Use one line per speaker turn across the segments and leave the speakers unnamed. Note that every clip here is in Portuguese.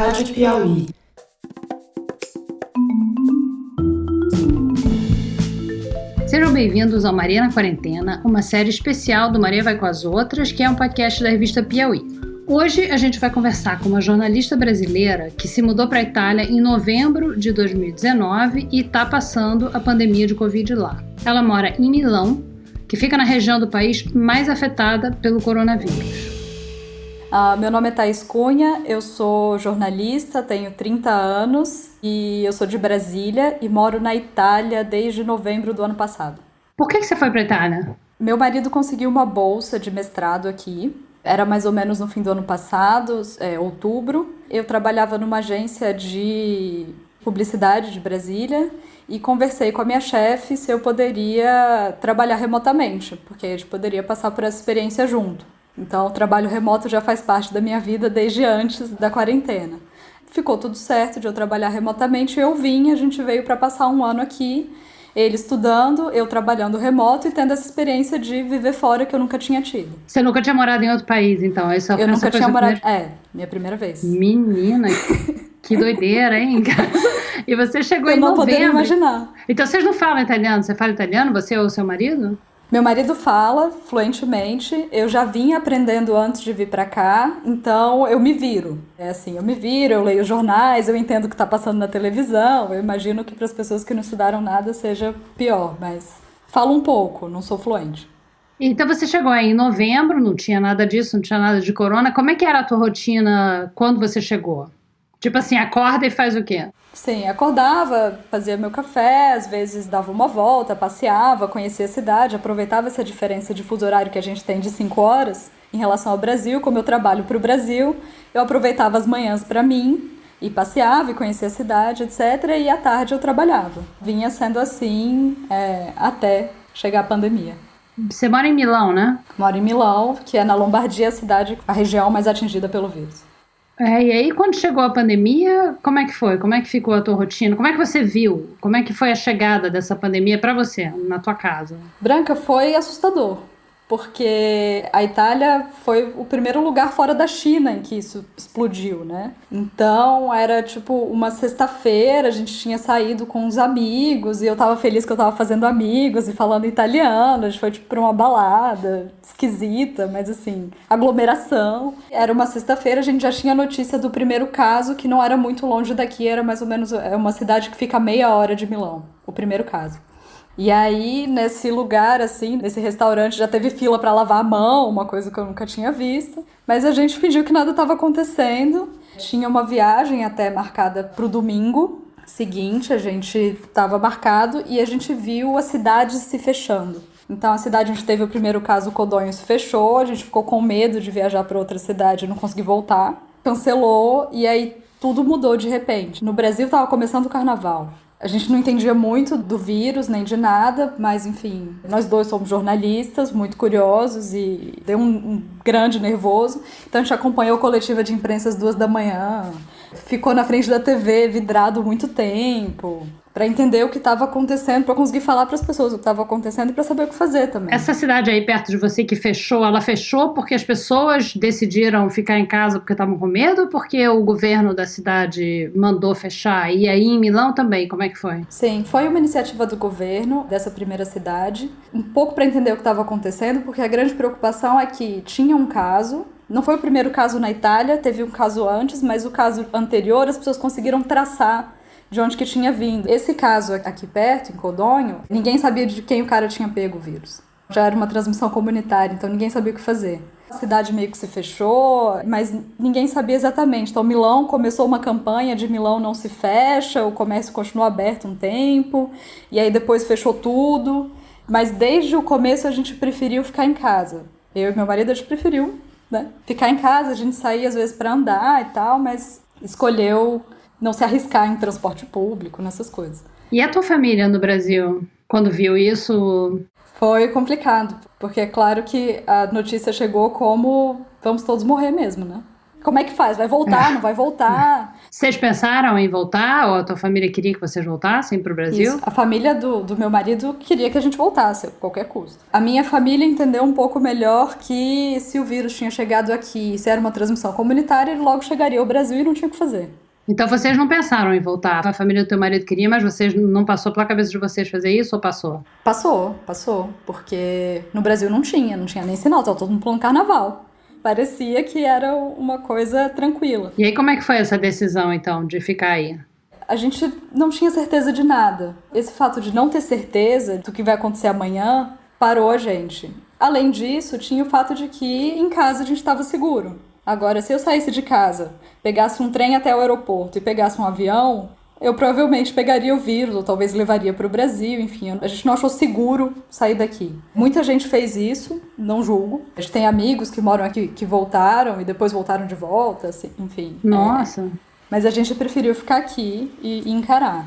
Rádio Piauí.
Sejam bem-vindos ao Maria na Quarentena, uma série especial do Maria Vai com as Outras, que é um podcast da revista Piauí. Hoje a gente vai conversar com uma jornalista brasileira que se mudou para a Itália em novembro de 2019 e está passando a pandemia de Covid lá. Ela mora em Milão, que fica na região do país mais afetada pelo coronavírus.
Meu nome é Thaís Cunha, eu sou jornalista, tenho 30 anos e eu sou de Brasília e moro na Itália desde novembro do ano passado.
Por que você foi para a Itália?
Meu marido conseguiu uma bolsa de mestrado aqui, era mais ou menos no fim do ano passado, outubro. Eu trabalhava numa agência de publicidade de Brasília e conversei com a minha chefe se eu poderia trabalhar remotamente, porque a gente poderia passar por essa experiência junto. Então, o trabalho remoto já faz parte da minha vida desde antes da quarentena. Ficou tudo certo de eu trabalhar remotamente, a gente veio para passar um ano aqui, ele estudando, eu trabalhando remoto e tendo essa experiência de viver fora que eu nunca tinha tido.
Você nunca tinha morado em outro país, então?
Eu nunca tinha morado... minha primeira vez.
Menina, que doideira, hein? E você chegou em novembro. Eu não poderia
imaginar.
Então, vocês não falam italiano? Você fala italiano, você ou seu marido?
Meu marido fala fluentemente, eu já vim aprendendo antes de vir para cá, então eu me viro. Eu leio jornais, eu entendo o que está passando na televisão, eu imagino que para as pessoas que não estudaram nada seja pior, mas falo um pouco, não sou fluente.
Então você chegou aí em novembro, não tinha nada disso, não tinha nada de corona. Como é que era a tua rotina quando você chegou? Tipo assim, acorda e faz o quê?
Sim, acordava, fazia meu café, às vezes dava uma volta, passeava, conhecia a cidade, aproveitava essa diferença de fuso horário que a gente tem de 5 horas em relação ao Brasil. Como eu trabalho para o Brasil, eu aproveitava as manhãs para mim e passeava e conhecia a cidade, etc. E à tarde eu trabalhava. Vinha sendo assim até chegar a pandemia.
Você mora em Milão, né?
Moro em Milão, que é na Lombardia, a região mais atingida pelo vírus.
E aí, quando chegou a pandemia, como é que foi? Como é que ficou a tua rotina? Como é que você viu? Como é que foi a chegada dessa pandemia para você, na tua casa?
Branca, foi assustador, porque a Itália foi o primeiro lugar fora da China em que isso explodiu, né? Então, era tipo uma sexta-feira, a gente tinha saído com uns amigos e eu tava feliz que eu tava fazendo amigos e falando italiano. A gente foi tipo pra uma balada esquisita, mas assim, aglomeração. Era uma sexta-feira, a gente já tinha notícia do primeiro caso, que não era muito longe daqui, era mais ou menos uma cidade que fica a meia hora de Milão, o primeiro caso. E aí, nesse lugar, assim, nesse restaurante, já teve fila para lavar a mão, uma coisa que eu nunca tinha visto. Mas a gente fingiu que nada estava acontecendo. Tinha uma viagem até marcada para o domingo seguinte, a gente estava marcado e a gente viu a cidade se fechando. Então, a cidade onde teve o primeiro caso, o Codogno, se fechou, a gente ficou com medo de viajar para outra cidade e não conseguir voltar. Cancelou e aí tudo mudou de repente. No Brasil estava começando o carnaval. A gente não entendia muito do vírus, nem de nada, mas enfim, nós dois somos jornalistas, muito curiosos e deu um grande nervoso. Então a gente acompanhou a coletiva de imprensa às 2 da manhã, ficou na frente da TV vidrado muito tempo, para entender o que estava acontecendo, para conseguir falar para as pessoas o que estava acontecendo e para saber o que fazer também.
Essa cidade aí perto de você que fechou, ela fechou porque as pessoas decidiram ficar em casa porque estavam com medo ou porque o governo da cidade mandou fechar? E aí em Milão também, como é que foi?
Sim, foi uma iniciativa do governo dessa primeira cidade, um pouco para entender o que estava acontecendo, porque a grande preocupação é que tinha um caso. Não foi o primeiro caso na Itália, teve um caso antes, mas o caso anterior as pessoas conseguiram traçar de onde que tinha vindo. Esse caso aqui perto, em Codogno, ninguém sabia de quem o cara tinha pego o vírus. Já era uma transmissão comunitária, então ninguém sabia o que fazer. A cidade meio que se fechou, mas ninguém sabia exatamente. Então Milão começou uma campanha de Milão não se fecha, o comércio continuou aberto um tempo, e aí depois fechou tudo. Mas desde o começo a gente preferiu ficar em casa. Eu e meu marido, a gente preferiu, né, ficar em casa. A gente saía às vezes para andar e tal, mas escolheu não se arriscar em transporte público, nessas coisas.
E a tua família no Brasil, quando viu isso?
Foi complicado, porque é claro que a notícia chegou como vamos todos morrer mesmo, né? Como é que faz? Vai voltar, não vai voltar?
Vocês pensaram em voltar? Ou a tua família queria que vocês voltassem para o Brasil?
Isso. A família do meu marido queria que a gente voltasse, a qualquer custo. A minha família entendeu um pouco melhor que se o vírus tinha chegado aqui, se era uma transmissão comunitária, ele logo chegaria ao Brasil e não tinha o que fazer.
Então vocês não pensaram em voltar? A família do teu marido queria, mas vocês não passou pela cabeça de vocês fazer isso ou passou?
Passou. Porque no Brasil não tinha nem sinal, tava todo mundo pulando carnaval. Parecia que era uma coisa tranquila.
E aí como é que foi essa decisão, então, de ficar aí?
A gente não tinha certeza de nada. Esse fato de não ter certeza do que vai acontecer amanhã parou a gente. Além disso, tinha o fato de que em casa a gente estava seguro. Agora, se eu saísse de casa, pegasse um trem até o aeroporto e pegasse um avião, eu provavelmente pegaria o vírus, ou talvez levaria para o Brasil, enfim. A gente não achou seguro sair daqui. Muita gente fez isso, não julgo. A gente tem amigos que moram aqui, que voltaram e depois voltaram de volta, assim, enfim.
Nossa!
Mas a gente preferiu ficar aqui e encarar.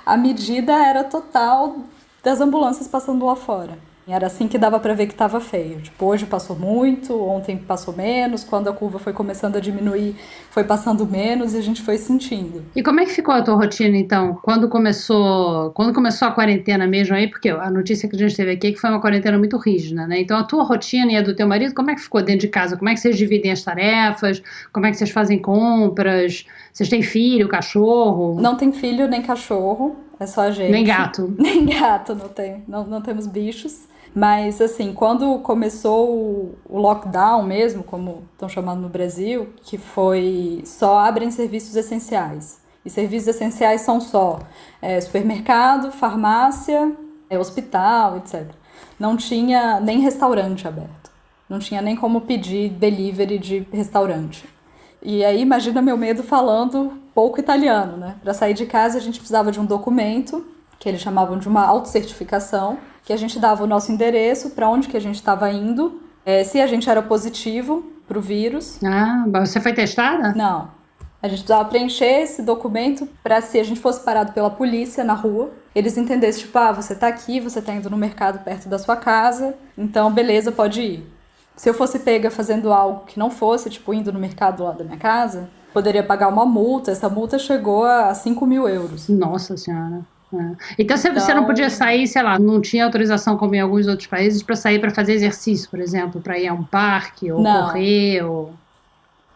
A medida era total das ambulâncias passando lá fora. Era assim que dava pra ver que tava feio. Tipo, hoje passou muito, ontem passou menos, quando a curva foi começando a diminuir, foi passando menos e a gente foi sentindo.
E como é que ficou a tua rotina, então? Quando começou a quarentena mesmo aí? Porque a notícia que a gente teve aqui é que foi uma quarentena muito rígida, né? Então a tua rotina e a do teu marido, como é que ficou dentro de casa? Como é que vocês dividem as tarefas? Como é que vocês fazem compras? Vocês têm filho, cachorro?
Não tem filho nem cachorro, é só a gente.
Nem gato?
Nem gato, não temos bichos. Mas, assim, quando começou o lockdown mesmo, como estão chamando no Brasil, que foi só abrem serviços essenciais. E serviços essenciais são só supermercado, farmácia, hospital, etc. Não tinha nem restaurante aberto. Não tinha nem como pedir delivery de restaurante. E aí, imagina meu medo falando pouco italiano, né? Para sair de casa, a gente precisava de um documento, que eles chamavam de uma autocertificação, que a gente dava o nosso endereço, para onde que a gente estava indo, se a gente era positivo para o vírus.
Ah, você foi testada?
Não. A gente precisava preencher esse documento para, se a gente fosse parado pela polícia na rua, eles entendessem, tipo, você tá aqui, você tá indo no mercado perto da sua casa, então beleza, pode ir. Se eu fosse pega fazendo algo que não fosse, tipo, indo no mercado lá da minha casa, poderia pagar uma multa. Essa multa chegou a 5 mil euros.
Nossa Senhora. Então você não podia sair, sei lá, não tinha autorização como em alguns outros países para sair para fazer exercício, por exemplo, para ir a um parque ou correr ou...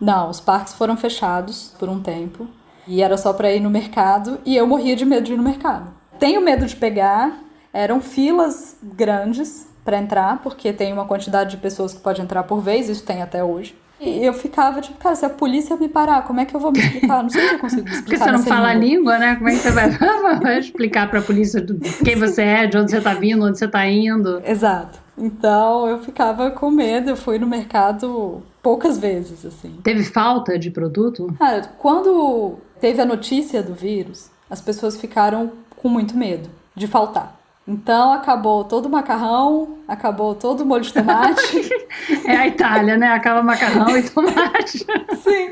Não, os parques foram fechados por um tempo e era só para ir no mercado e eu morria de medo de ir no mercado. Tenho medo de pegar, eram filas grandes para entrar, porque tem uma quantidade de pessoas que pode entrar por vez, isso tem até hoje. E eu ficava tipo, cara, se a polícia me parar, como é que eu vou me explicar? Não sei se eu consigo me explicar.
Porque você não fala a língua, né? Como é que você vai explicar pra polícia quem você é, de onde você tá vindo, onde você tá indo?
Exato. Então eu ficava com medo, eu fui no mercado poucas vezes, assim.
Teve falta de produto?
Cara, quando teve a notícia do vírus, as pessoas ficaram com muito medo de faltar. Então acabou todo o macarrão, acabou todo o molho de tomate.
É a Itália, né? Acaba macarrão e tomate.
Sim.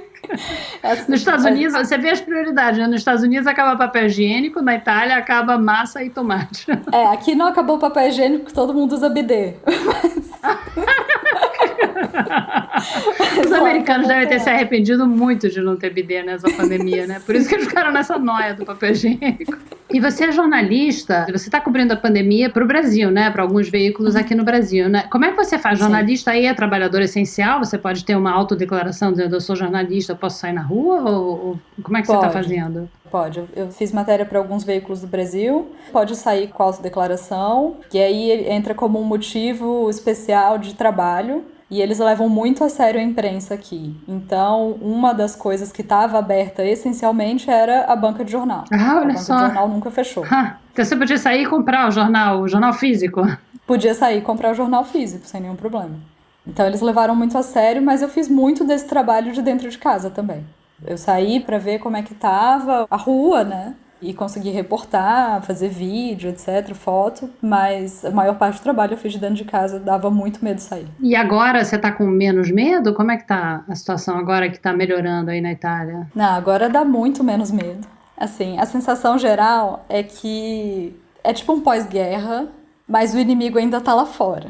Nos Estados Unidos, você vê as prioridades, né? Nos Estados Unidos acaba papel higiênico, na Itália acaba massa e tomate.
Aqui não acabou o papel higiênico, porque todo mundo usa bidê.
Os americanos devem ter se arrependido muito de não ter bidê nessa pandemia, né? Por isso que eles ficaram nessa noia do papel higiênico. E você é jornalista, você está cobrindo a pandemia para o Brasil, né? Para alguns veículos aqui no Brasil, né? Como é que você faz? Jornalista aí é trabalhador essencial? Você pode ter uma autodeclaração dizendo eu sou jornalista, eu posso sair na rua? Ou como é que você está fazendo?
Pode. Eu fiz matéria para alguns veículos do Brasil. Pode sair com a autodeclaração, que aí entra como um motivo especial de trabalho. E eles levam muito a sério a imprensa aqui. Então, uma das coisas que estava aberta essencialmente era a banca de jornal.
Ah, olha
só.
A banca
de jornal nunca fechou.
Então você podia sair e comprar o jornal físico?
Podia sair e comprar o jornal físico, sem nenhum problema. Então, eles levaram muito a sério, mas eu fiz muito desse trabalho de dentro de casa também. Eu saí para ver como é que tava a rua, né? E consegui reportar, fazer vídeo, etc, foto, mas a maior parte do trabalho eu fiz de dentro de casa, dava muito medo de sair.
E agora você tá com menos medo? Como é que tá a situação agora que tá melhorando aí na Itália?
Não, agora dá muito menos medo. Assim, a sensação geral é que é tipo um pós-guerra, mas o inimigo ainda tá lá fora.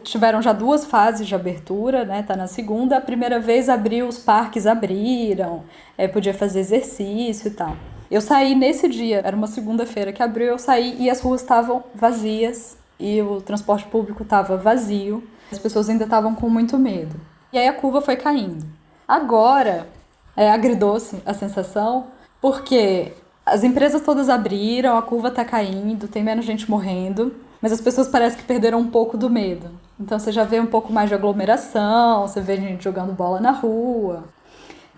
tiveram já 2 fases de abertura, né? Tá na segunda. A primeira vez abriu, os parques abriram, podia fazer exercício e tal. Eu saí nesse dia, era uma segunda-feira que abriu, eu saí e as ruas estavam vazias e o transporte público estava vazio. As pessoas ainda estavam com muito medo. E aí a curva foi caindo. Agora, agridoce a sensação, porque as empresas todas abriram, a curva tá caindo, tem menos gente morrendo, mas as pessoas parecem que perderam um pouco do medo. Então você já vê um pouco mais de aglomeração, você vê gente jogando bola na rua.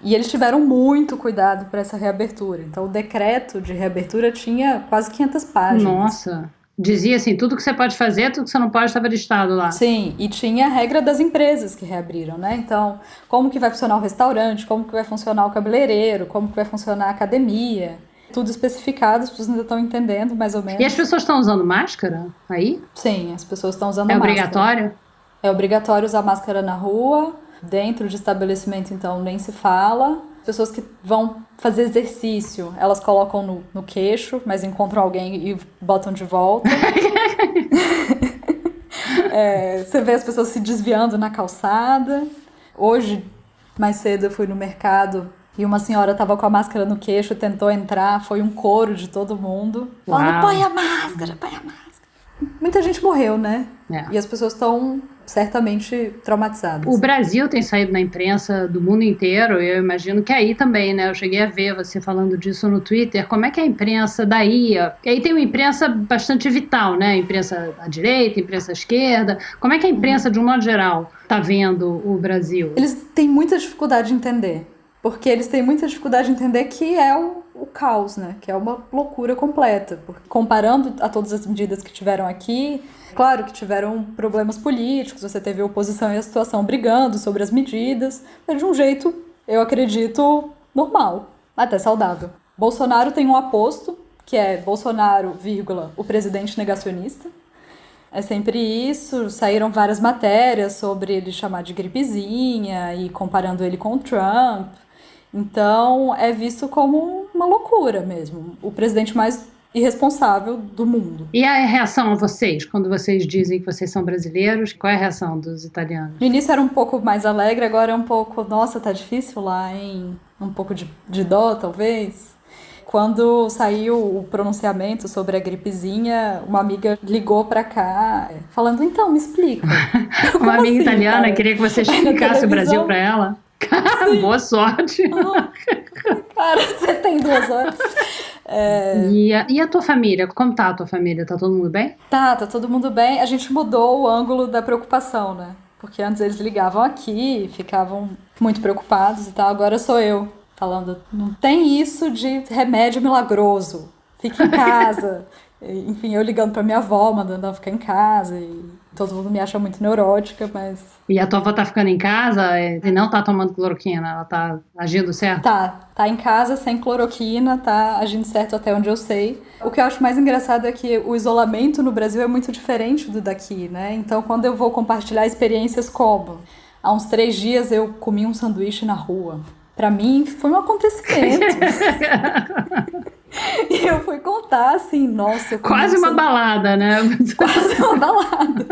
E eles tiveram muito cuidado para essa reabertura. Então o decreto de reabertura tinha quase 500 páginas.
Nossa! Dizia assim, tudo que você pode fazer, tudo que você não pode estava listado lá.
Sim, e tinha a regra das empresas que reabriram, né? Então, como que vai funcionar o restaurante, como que vai funcionar o cabeleireiro, como que vai funcionar a academia. Tudo especificado, as pessoas ainda estão entendendo mais ou menos.
E as pessoas estão usando máscara aí?
Sim, as pessoas estão usando máscara.
É obrigatório?
É obrigatório usar máscara na rua, dentro de estabelecimento então nem se fala. Pessoas que vão fazer exercício, elas colocam no queixo, mas encontram alguém e botam de volta. Você vê as pessoas se desviando na calçada. Hoje, mais cedo, eu fui no mercado e uma senhora estava com a máscara no queixo, tentou entrar, foi um coro de todo mundo. Falando, põe a máscara, põe a máscara. Muita gente morreu, né? E as pessoas estão certamente traumatizadas.
O Brasil tem saído na imprensa do mundo inteiro, eu imagino que aí também, né? Eu cheguei a ver você falando disso no Twitter. Como é que é a imprensa daí? E aí tem uma imprensa bastante vital, né? A imprensa à direita, a imprensa à esquerda. Como é que a imprensa, de um modo geral, está vendo o Brasil?
Eles têm muita dificuldade de entender. Porque eles têm muita dificuldade de entender que é o caos, né? Que é uma loucura completa. Porque comparando a todas as medidas que tiveram aqui, claro que tiveram problemas políticos, você teve a oposição e a situação brigando sobre as medidas, mas de um jeito, eu acredito, normal, até saudável. Bolsonaro tem um aposto, que é Bolsonaro, vírgula, o presidente negacionista. É sempre isso, saíram várias matérias sobre ele chamar de gripezinha e comparando ele com o Trump. Então, é visto como uma loucura mesmo. O presidente mais irresponsável do mundo.
E a reação a vocês, quando vocês dizem que vocês são brasileiros? Qual é a reação dos italianos?
No início era um pouco mais alegre, agora é um pouco, nossa, tá difícil lá, hein? Um pouco de dó, talvez. Quando saiu o pronunciamento sobre a gripezinha, uma amiga ligou pra cá, falando, então, me explica.
Uma amiga
assim,
italiana
cara?
queria que você explicasse o Brasil pra ela? Boa sorte.
Cara, você tem 2 horas.
E a tua família? Como tá a tua família? Tá todo mundo bem?
Tá todo mundo bem. A gente mudou o ângulo da preocupação, né? Porque antes eles ligavam aqui, ficavam muito preocupados e tal. Agora sou eu falando, não tem isso de remédio milagroso. Fica em casa. Enfim, eu ligando pra minha avó, mandando ela ficar em casa. E todo mundo me acha muito neurótica, mas...
E a tua avó tá ficando em casa e não tá tomando cloroquina? Ela tá agindo certo?
Tá em casa sem cloroquina, tá agindo certo até onde eu sei. O que eu acho mais engraçado é que o isolamento no Brasil é muito diferente do daqui, né? Então, quando eu vou compartilhar experiências como... Há uns 3 dias eu comi um sanduíche na rua. Pra mim, foi um acontecimento. E eu fui contar, assim, nossa...
Quase uma balada, né?
Quase uma balada.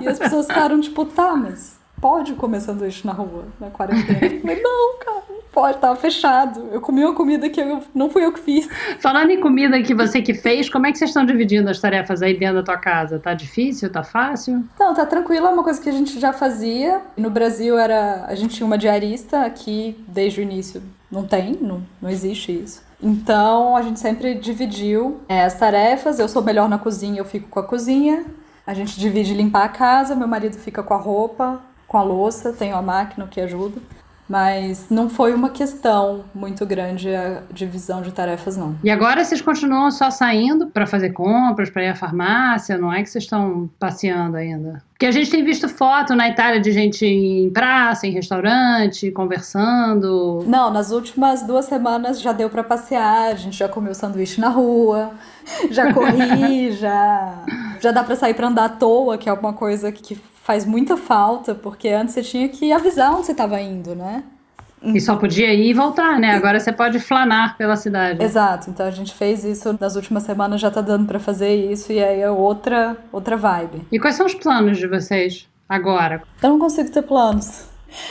E as pessoas ficaram tipo, tá, mas pode comer sanduíche na rua, na quarentena? Eu falei, não, cara, não pode, tava fechado. Eu comi uma comida que não fui eu que fiz.
Falando em comida que você que fez, como é que vocês estão dividindo as tarefas aí dentro da tua casa? Tá difícil? Tá fácil?
Não, tá tranquilo, é uma coisa que a gente já fazia. No Brasil a gente tinha uma diarista, aqui desde o início não existe isso. Então, a gente sempre dividiu as tarefas. Eu sou melhor na cozinha, eu fico com a cozinha. A gente divide limpar a casa, meu marido fica com a roupa, com a louça, tenho a máquina que ajuda. Mas não foi uma questão muito grande a divisão de tarefas, não.
E agora vocês continuam só saindo para fazer compras, para ir à farmácia? Não é que vocês estão passeando ainda? Porque a gente tem visto foto na Itália de gente em praça, em restaurante, conversando.
Não, nas últimas 2 semanas já deu para passear, a gente já comeu sanduíche na rua, já corri, já dá para sair para andar à toa, que é uma coisa que faz muita falta, porque antes você tinha que avisar onde você estava indo, né?
E só podia ir e voltar, né? Agora você pode flanar pela cidade.
Exato, então a gente fez isso nas últimas semanas, já tá dando pra fazer isso, e aí é outra vibe.
E quais são os planos de vocês agora?
Eu não consigo ter planos.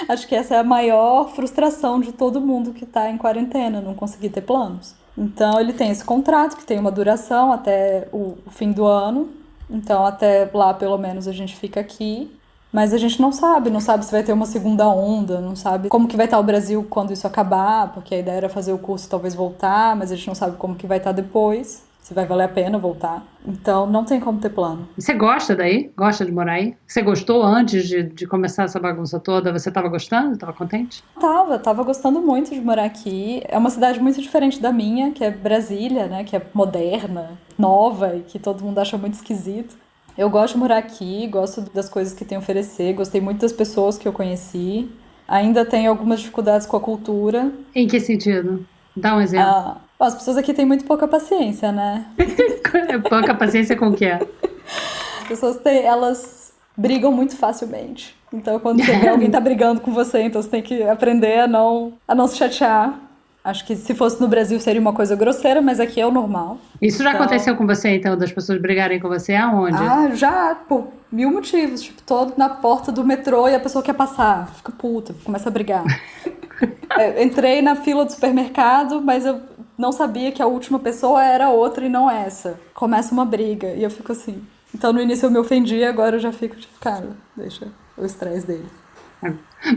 Acho que essa é a maior frustração de todo mundo que tá em quarentena, não conseguir ter planos. Então ele tem esse contrato que tem uma duração até o fim do ano. Então até lá pelo menos a gente fica aqui. Mas a gente não sabe se vai ter uma segunda onda, não sabe como que vai estar o Brasil quando isso acabar, porque a ideia era fazer o curso e talvez voltar, mas a gente não sabe como que vai estar depois, se vai valer a pena voltar. Então não tem como ter plano.
Você gosta daí? Gosta de morar aí? Você gostou antes de começar essa bagunça toda? Você estava gostando? Estava contente?
Tava gostando muito de morar aqui. É uma cidade muito diferente da minha, que é Brasília, né, que é moderna, nova e que todo mundo acha muito esquisito. Eu gosto de morar aqui, gosto das coisas que tem a oferecer, gostei muito das pessoas que eu conheci. Ainda tenho algumas dificuldades com a cultura.
Em que sentido? Dá um exemplo.
As pessoas aqui têm muito pouca paciência, né?
Pouca paciência com o quê?
As pessoas elas brigam muito facilmente. Então, quando você vê alguém tá brigando com você, então você tem que aprender a não se chatear. Acho que se fosse no Brasil seria uma coisa grosseira, mas aqui é o normal.
Isso já aconteceu com você, então, das pessoas brigarem com você? Aonde?
Já, por 1000 motivos. Tipo, tô na porta do metrô e a pessoa quer passar. Fica puta, começa a brigar. Entrei na fila do supermercado, mas eu não sabia que a última pessoa era outra e não essa. Começa uma briga e eu fico assim. Então, no início eu me ofendi, agora eu já fico tipo, cara, deixa o estresse deles.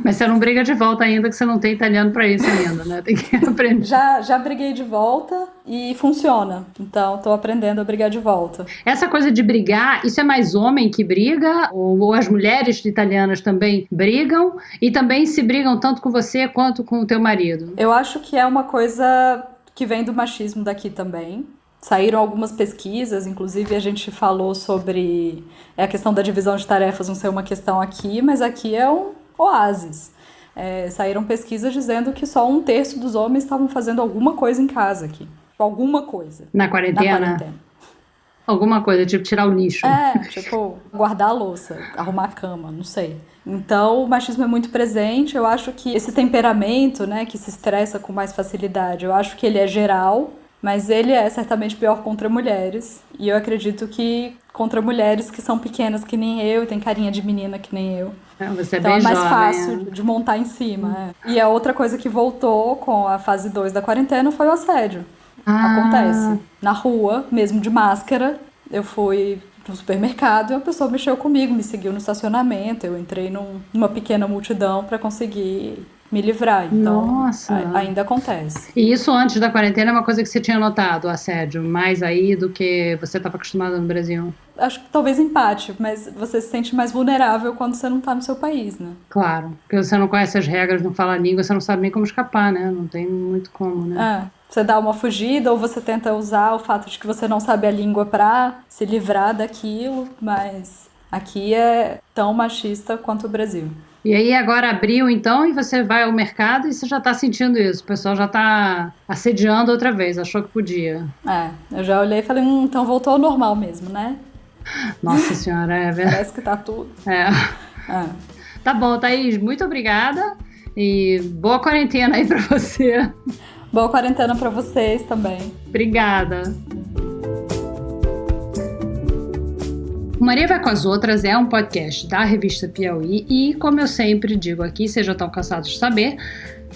Mas você não briga de volta ainda, que você não tem italiano pra isso ainda, né? Tem que aprender.
Já briguei de volta e funciona. Então, tô aprendendo a brigar de volta.
Essa coisa de brigar, isso é mais homem que briga? Ou as mulheres italianas também brigam? E também se brigam tanto com você quanto com o teu marido?
Eu acho que é uma coisa que vem do machismo daqui também. Saíram algumas pesquisas, inclusive a gente falou sobre a questão da divisão de tarefas não ser uma questão aqui, mas aqui é um oásis. Saíram pesquisas dizendo que só 1/3 dos homens estavam fazendo alguma coisa em casa aqui. Alguma coisa.
Na quarentena? Alguma coisa, tipo tirar o lixo.
Tipo guardar a louça, arrumar a cama, não sei. Então o machismo é muito presente. Eu acho que esse temperamento, né, que se estressa com mais facilidade, eu acho que ele é geral, mas ele é certamente pior contra mulheres. E eu acredito que contra mulheres que são pequenas que nem eu, tem carinha de menina que nem eu.
Você é
então
bem
é mais
jovem,
fácil de montar em cima. E a outra coisa que voltou com a fase 2 da quarentena foi o assédio. Acontece. Na rua, mesmo de máscara, eu fui no supermercado e uma pessoa mexeu comigo, me seguiu no estacionamento, eu entrei numa pequena multidão para conseguir me livrar. Então,
nossa,
ainda acontece.
E isso antes da quarentena é uma coisa que você tinha notado, o assédio, mais aí do que você estava acostumada no Brasil?
Acho que talvez empate, mas você se sente mais vulnerável quando você não tá no seu país, né?
Claro, porque você não conhece as regras, não fala a língua, você não sabe nem como escapar, né? Não tem muito como, né?
Você dá uma fugida ou você tenta usar o fato de que você não sabe a língua pra se livrar daquilo, mas aqui é tão machista quanto o Brasil.
E aí agora abriu então e você vai ao mercado e você já tá sentindo isso, o pessoal já tá assediando outra vez, achou que podia.
Eu já olhei e falei, então voltou ao normal mesmo, né?
Nossa senhora, é verdade.
Parece que tá tudo.
Tá bom, Thaís, muito obrigada e boa quarentena aí pra você.
Boa quarentena pra vocês também.
Obrigada. O Maria Vai com as Outras é um podcast da revista Piauí e, como eu sempre digo aqui, sejam tão cansados de saber,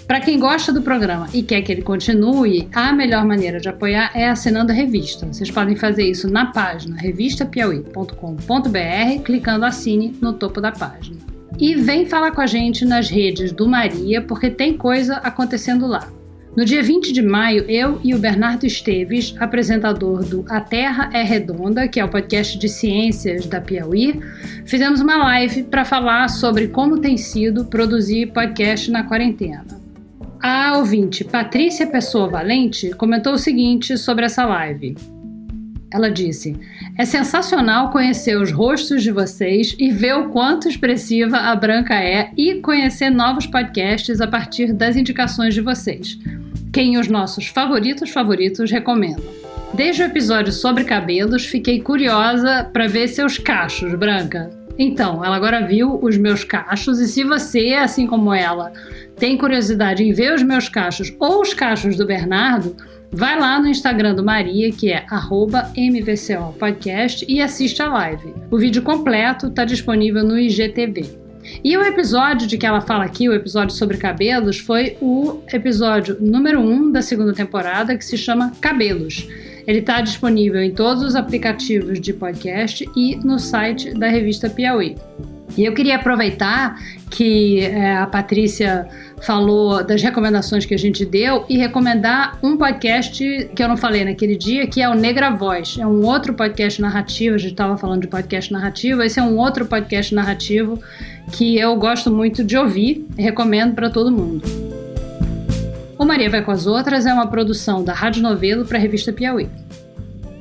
para quem gosta do programa e quer que ele continue, a melhor maneira de apoiar é assinando a revista. Vocês podem fazer isso na página revistapiauí.com.br, clicando Assine no topo da página. E vem falar com a gente nas redes do Maria, porque tem coisa acontecendo lá. No dia 20 de maio, eu e o Bernardo Esteves, apresentador do A Terra é Redonda, que é o podcast de ciências da Piauí, fizemos uma live para falar sobre como tem sido produzir podcast na quarentena. A ouvinte Patrícia Pessoa Valente comentou o seguinte sobre essa live. Ela disse: é sensacional conhecer os rostos de vocês e ver o quanto expressiva a Branca é e conhecer novos podcasts a partir das indicações de vocês. Quem os nossos favoritos recomendam. Desde o episódio sobre cabelos, fiquei curiosa para ver seus cachos, Branca. Então, ela agora viu os meus cachos e se você, assim como ela, tem curiosidade em ver os meus cachos ou os cachos do Bernardo, vai lá no Instagram do Maria, que é @mvcopodcast, e assiste a live. O vídeo completo está disponível no IGTV. E o episódio de que ela fala aqui, o episódio sobre cabelos, foi o episódio número 1 da segunda temporada, que se chama Cabelos. Ele está disponível em todos os aplicativos de podcast e no site da revista Piauí. E eu queria aproveitar que a Patrícia falou das recomendações que a gente deu e recomendar um podcast que eu não falei naquele dia, que é o Negra Voz. É um outro podcast narrativo, a gente estava falando de podcast narrativo, esse é um outro podcast narrativo que eu gosto muito de ouvir e recomendo para todo mundo. O Maria Vai com as Outras é uma produção da Rádio Novelo para a revista Piauí.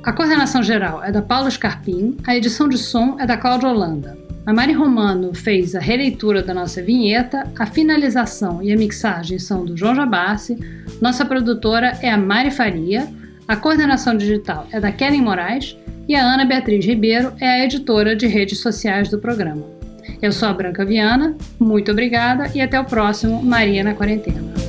A coordenação geral é da Paula Scarpim, a edição de som é da Cláudia Holanda. A Mari Romano fez a releitura da nossa vinheta, a finalização e a mixagem são do João Jabassi, nossa produtora é a Mari Faria, a coordenação digital é da Kellen Moraes e a Ana Beatriz Ribeiro é a editora de redes sociais do programa. Eu sou a Branca Viana, muito obrigada e até o próximo Maria na Quarentena.